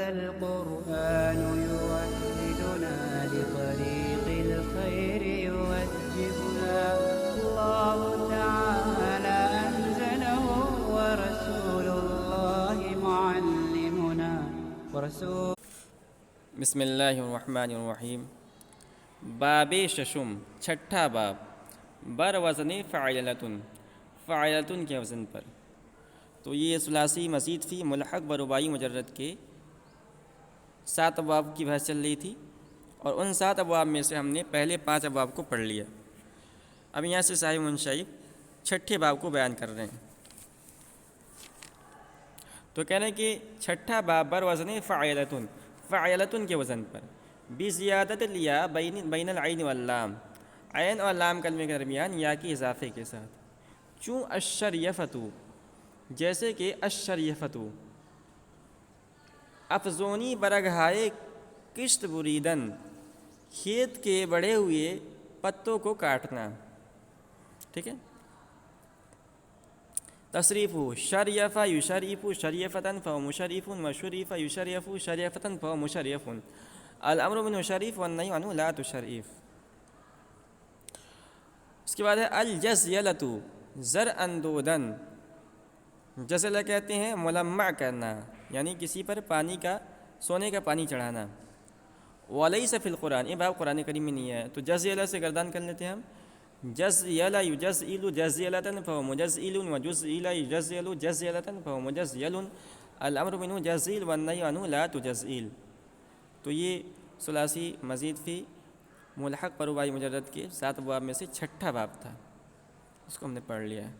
هذا القرآن يوحدنا لطريق الخير يوجهنا الله تعالى أنزله ورسول الله معلمنا ورسول. بسم اللہ الرحمن الرحیم. باب ششم، چھٹا باب. بر وزن فعلتن، فعلتن کے وزن پر. تو یہ ثلاثی مزید فی ملحق برباعی مجرد کے 7 ابواب کی بحث چل رہی تھی، اور ان 7 ابواب میں سے ہم نے پہلے 5 ابواب کو پڑھ لیا. اب یہاں سے صاحب منشعب چھٹے باب کو بیان کر رہے ہیں. تو کہنے کہ چھٹا باب بر وزن فعلتن، فعلتن کے وزن پر، بزیادت الیا بین العین واللام، عین اور لام کلمے کے درمیان یا کی اضافے کے ساتھ. چوں الشریفتو، جیسے کہ الشریفتو افزونی برگہائے کشت بریدن، کھیت کے بڑھے ہوئے پتوں کو کاٹنا. ٹھیک ہے. تصریف شریف یشریف شریفتن فهو مشرف وشریف یشرف شریفتن فهو مشرف. الامر منه شریف والنهی عنه لا تشریف. اس کے بعد ہے الجزیلۃ زر اندودن. جزلہ کہتے ہیں ملمع کرنا، یعنی کسی پر پانی کا، سونے کا پانی چڑھانا. ولیس فی القرآن، یہ باب قرآن کریم میں نہیں ہے، تو جزیلہ سے گردان کر لیتے ہیں ہم. جزیل یجزئل جزیلۃ فهو مجزئل وجزئل یجزئل جزیلۃ فهو مجزئل. الامر منه جزئل والنهی عنه لا تجزئل. تو یہ ثلاثی مزید فی ملحق برباعی مجرد کے 7 ابواب میں سے چھٹا باب تھا، اس کو ہم نے پڑھ لیا ہے.